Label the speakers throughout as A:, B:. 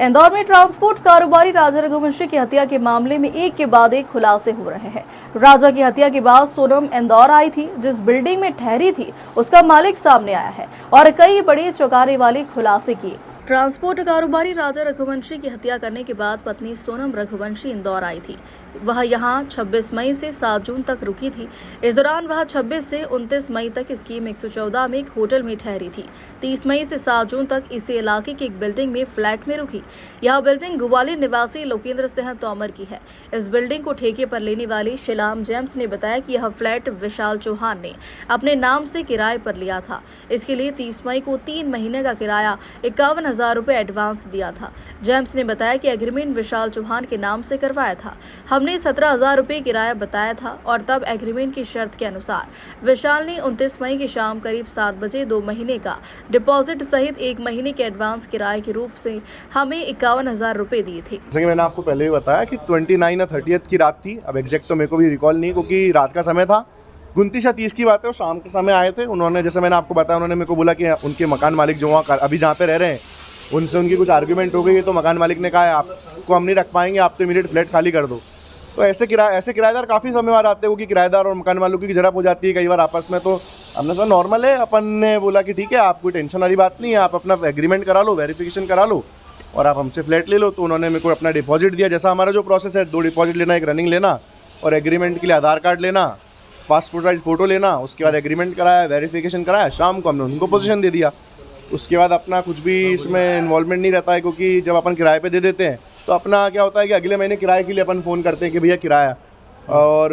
A: इंदौर में ट्रांसपोर्ट कारोबारी राजा रघुवंशी की हत्या के मामले में एक के बाद एक खुलासे हो रहे हैं। राजा की हत्या के बाद सोनम इंदौर आई थी, जिस बिल्डिंग में ठहरी थी उसका मालिक सामने आया है और कई बड़े चौंकाने वाले खुलासे किए। ट्रांसपोर्ट कारोबारी राजा रघुवंशी की हत्या करने के बाद पत्नी सोनम रघुवंशी इंदौर आई थी। वह यहां 26 मई से 7 जून तक रुकी थी। इस दौरान वह 26 से 29 मई तक स्कीम 114 में एक होटल में ठहरी थी। 30 मई से 7 जून तक इसी इलाके की एक बिल्डिंग में फ्लैट में रुकी। यह बिल्डिंग ग्वालियर निवासी लोकेंद्र सिंह तोमर की है। इस बिल्डिंग को ठेके पर लेने वाली शिलाम जेम्स ने बताया कि यह फ्लैट विशाल चौहान ने अपने नाम से किराए पर लिया था। इसके लिए 30 मई को 3 महीने का किराया 51,000 रुपए एडवांस दिया था। जेम्स ने बताया कि एग्रीमेंट विशाल चौहान के नाम से करवाया था। हमने 17,000 रुपए किराया बताया था और तब एग्रीमेंट की शर्त के अनुसार विशाल ने 29 मई की शाम करीब 7 बजे 2 महीने का डिपॉजिट सहित 1 महीने के एडवांस किराए के रूप से हमें 51,000 रुपए दिए थे।
B: जैसे कि मैंने आपको पहले भी बताया कि 29 या 30 की रात थी। अब एग्जैक्ट तो मेरे को भी रिकॉल नहीं, क्योंकि रात का समय था। 29 या 30 की बात है, और शाम के समय आए थे। उन्होंने, जैसे मैंने आपको बताया, उन्होंने मेरे को बोला कि उनके मकान मालिक जो वहाँ अभी जहाँ पे रह रहे हैं उनसे उनकी कुछ आर्ग्यूमेंट हो गई है, तो मकान मालिक ने कहा है आपको हम नहीं रख पाएंगे, आप तो इमीडिएट फ्लैट खाली कर दो। तो ऐसे किराएदार काफ़ी समय बाद आते हैं, क्योंकि किराएदार और मकान मालिक की झड़प हो जाती है कई बार आपस में। तो हमने कहा नॉर्मल है। अपन ने बोला कि ठीक है, आप कोई टेंशन वाली बात नहीं है, आप अपना एग्रीमेंट करा लो, वेरिफिकेशन करा लो और आप हमसे फ्लैट ले लो। तो उन्होंने मेरे को अपना डिपॉजिट दिया। जैसा हमारा जो प्रोसेस है, 2 डिपॉजिट लेना, एक रनिंग लेना और एग्रीमेंट के लिए आधार कार्ड लेना, पासपोर्ट साइज फ़ोटो लेना। उसके बाद एग्रीमेंट कराया, वेरिफिकेशन कराया, शाम को हमने उनको पोजीशन दे दिया। उसके बाद अपना कुछ भी इसमें इन्वॉल्वमेंट नहीं रहता है, क्योंकि जब अपन किराए पे दे देते हैं तो अपना क्या होता है कि अगले महीने किराए के लिए अपन फ़ोन करते हैं कि भैया किराया। और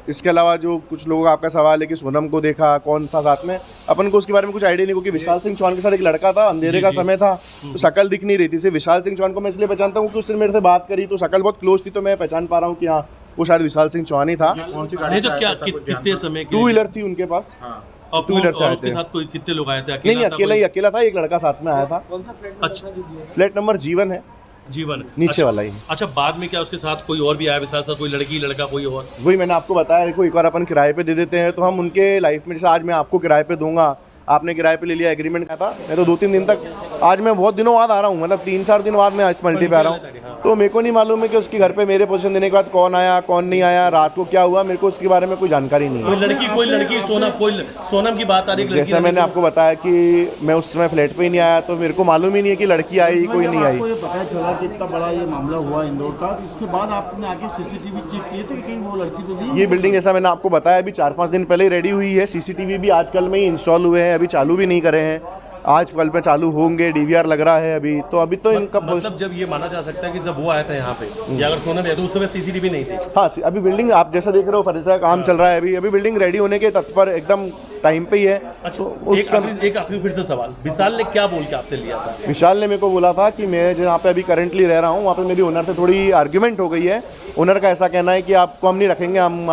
B: इसके अलावा जो कुछ लोगों का आपका सवाल है कि सोनम को देखा, कौन था साथ में, अपन को उसके बारे में कुछ आइडिया नहीं, क्योंकि विशाल सिंह चौहान के साथ एक लड़का था, अंधेरे का समय था, तो शक्ल दिख नहीं रही थी। सिर्फ विशाल सिंह चौहान को मैं इसलिए पहचानता हूँ कि उसने मेरे से बात करी तो शक्ल बहुत क्लोज थी, तो मैं पहचान पा रहा हूँ कि हाँ वो शायद विशाल सिंह चौहान ही था।
C: नहीं तो क्या कितने समय
B: 2 व्हीलर थी उनके पास।
C: और
B: 2 व्हीलर से
C: उसके साथ कोई कितने लोग आए थे?
B: नहीं, अकेला था, एक लड़का साथ में आया था।
C: अच्छा,
B: फ्लैट नंबर जीवन है,
C: जीवन
B: नीचे वाला ही।
C: अच्छा, बाद में क्या उसके साथ कोई और भी आया विशाल साथ, कोई लड़की लड़का कोई और?
B: वही मैंने आपको बताया, देखो एक बार अपन किराए पे दे देते हैं तो हम उनके लाइफ में, जैसे आज मैं आपको किराए पे दूंगा, आपने किराए पे ले लिया, एग्रीमेंट का था, मैं तो 2-3 दिन तक, आज मैं बहुत दिनों बाद आ रहा हूँ, मतलब 3-4 दिन बाद मैं इस मल्टी पे आ रहा हूँ। तो मेरे को नहीं मालूम है कि उसके घर पे मेरे पोजीशन देने के बाद कौन आया कौन नहीं आया, रात को क्या हुआ, मेरे को उसके बारे में कोई जानकारी नहीं है।
C: कोई लड़की सोनम की बात आ रही है?
B: जैसा मैंने आपको बताया कि मैं उस समय फ्लैट पे ही नहीं आया, तो मेरे को मालूम ही नहीं है कि लड़की आई कोई नहीं आई।
D: पता चला कि इतना बड़ा ये मामला हुआ इंदौर का, इसके बाद आपने आगे CCTV चेक किए थे कि कहीं वो लड़की तो नहीं?
B: ये बिल्डिंग, जैसा मैंने आपको बताया, अभी 4-5 दिन पहले ही रेडी हुई है। CCTV भी आजकल में ही इंस्टॉल हुए हैं, अभी चालू भी नहीं करे हैं, आज कल पे चालू होंगे। DVR लग रहा है अभी तो इनका
C: मतलब जब ये माना जा सकता है कि जब वो आया था यहाँ पे, या अगर सोनम है तो उस समय CCTV नहीं थी?
B: हाँ, अभी बिल्डिंग आप जैसा देख रहे हो, फर्नीचर का काम चल रहा है, अभी बिल्डिंग रेडी होने के तत्पर एकदम टाइम पे ही है।
C: अच्छा,
B: तो उस समय
C: एक आखिरी फिर से सवाल, विशाल ने क्या बोल के आपसे लिया था?
B: विशाल ने मेरे को बोला था कि मैं जहाँ पे अभी करंटली रह रहा हूँ वहाँ पे मेरी ओनर से थोड़ी आर्ग्यूमेंट हो गई है। ओनर का ऐसा कहना है कि आपको हम नहीं रखेंगे, हम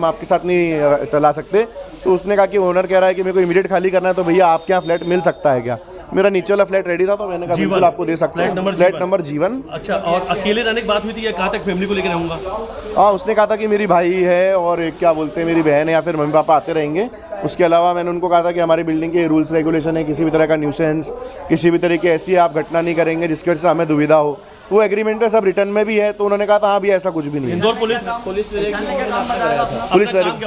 B: आपके साथ नहीं चला सकते। तो उसने कहा कि ओनर कह रहा है कि मेरे को इमीडिएट खाली करना है, तो भैया आपके यहाँ फ्लैट मिल सकता है क्या? मेरा नीचे वाला फ्लैट रेडी था, तो मैंने कहा बिल्कुल आपको दे सकते हैं। फ्लैट नंबर जीवन।
C: अच्छा, और अकेले रहने की बात हुई थी या कहा था फैमिली को लेकर रहूंगा?
B: हाँ, उसने कहा था कि मेरी भाई है और क्या बोलते हैं मेरी बहन है या फिर मम्मी पापा आते रहेंगे। उसके अलावा मैंने उनको कहा था कि हमारी बिल्डिंग के रूल्स रेगुलेशन है, किसी भी तरह का न्यूसेंस, किसी भी तरह की ऐसी आप घटना नहीं करेंगे जिसकी वजह से हमें दुविधा हो। वो एग्रीमेंट में सब रिटर्न में भी है, तो उन्होंने कहा था हाँ भी ऐसा कुछ भी नहीं है।
C: इंदौर पुलिस क्या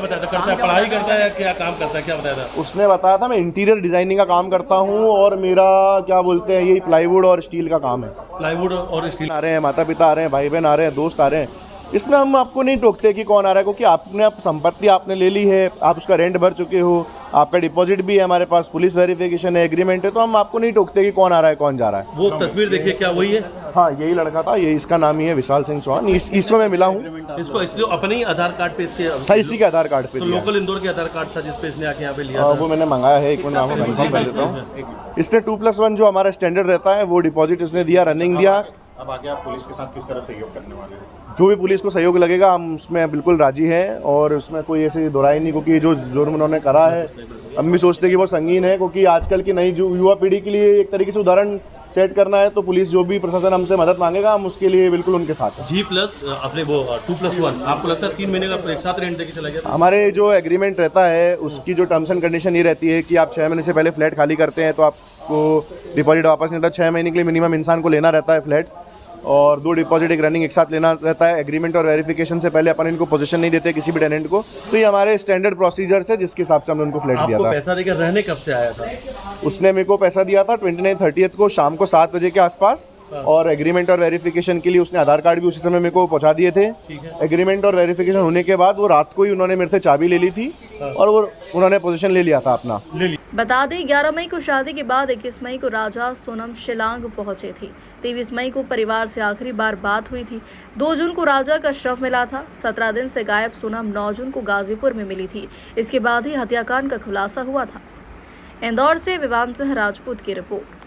C: बताया था? करता है, पढ़ाई करता है या क्या काम करता है, क्या बताया था?
B: उसने बताया था मैं इंटीरियर डिजाइनिंग का काम करता हूँ और मेरा क्या बोलते हैं यही प्लाईवुड और स्टील का काम है।
C: प्लाईवुड और स्टील
B: आ रहे हैं, माता पिता आ रहे हैं, भाई बहन आ रहे हैं, दोस्त आ रहे हैं। इसमें हम आपको नहीं टोकते कि कौन आ रहा है, क्योंकि आपने संपत्ति आपने ले ली है, आप उसका रेंट भर चुके हो, आपका डिपॉजिट भी है हमारे पास, पुलिस वेरिफिकेशन है, एग्रीमेंट है, तो हम आपको नहीं टोकते कि कौन आ रहा है कौन जा रहा है।
C: वो तस्वीर देखिए, क्या वही है?
B: हाँ, यही लड़का था, ये इसका नाम ही है विशाल सिंह चौहान। इसको मैं मिला हूँ,
C: इसको अपने ही आधार कार्ड पे
B: था, इसी के आधार कार्ड पे।
C: तो लोकल इंदौर के आधार कार्ड था जिस पे इसने आके यहाँ पे लिया था?
B: वो मैंने मंगाया है, एक मिनट आपको कंफर्म कर देता हूँ। इसने 2+1 जो हमारा स्टैंडर्ड रहता है वो डिपॉजिट इसने दिया, रनिंग दिया।
E: अब आगे आप पुलिस के साथ किस तरह सहयोग करने वाले हैं?
B: जो भी पुलिस को सहयोग लगेगा हम उसमें बिल्कुल राजी हैं, और उसमें कोई ऐसी दोराई नहीं, क्योंकि जो जुर्म उन्होंने करा है हम भी सोचते हैं कि वो संगीन है, क्योंकि आजकल की नई जो युवा पीढ़ी के लिए एक तरीके से उदाहरण सेट करना है, तो पुलिस जो भी प्रशासन हमसे मदद मांगेगा हम उसके लिए बिल्कुल उनके साथ हैं।
C: G+ अपने वो 2+1 आपको लगता है 3 महीने का एक साथ रेंट देके चला गया?
B: हमारे जो एग्रीमेंट रहता है उसकी जो टर्म्स एंड कंडीशन ये रहती है कि आप 6 महीने से पहले फ्लैट खाली करते हैं तो को डिपॉजिट वापस नहीं होता, 6 महीने के लिए मिनिमम इंसान को लेना रहता है फ्लैट, और 2 डिपॉजिट एक रनिंग एक साथ लेना रहता है। एग्रीमेंट और वेरिफिकेशन से पहले अपन इनको पोजीशन नहीं देते किसी भी टेनेंट को। तो ये हमारे स्टैंडर्ड प्रोसीजर्स है जिसके हिसाब से हमने उनको फ्लैट दिया
C: आपको
B: था।
C: पैसा देकर रहने कब से आया था?
B: उसने मेरे को पैसा दिया था 29-30 को शाम को 7 बजे के आसपास, और एग्रीमेंट और वेरिफिकेशन के लिए उसने आधार कार्ड भी उसी समय मेरे को पहुंचा दिए थे। एग्रीमेंट और वेरिफिकेशन होने के बाद वो रात को ही उन्होंने मेरे से चाबी ले ली थी और वो उन्होंने पोजीशन ले लिया था अपना।
A: बता दें 11 मई को शादी के बाद 21 मई को राजा सोनम शिलांग पहुंचे थे। 23 मई को परिवार से आखिरी बार बात हुई थी। 2 जून को राजा का शव मिला था। 17 दिन से गायब सोनम 9 जून को गाजीपुर में मिली थी। इसके बाद ही हत्याकांड का खुलासा हुआ था। इंदौर से विवान सिंह राजपूत की रिपोर्ट।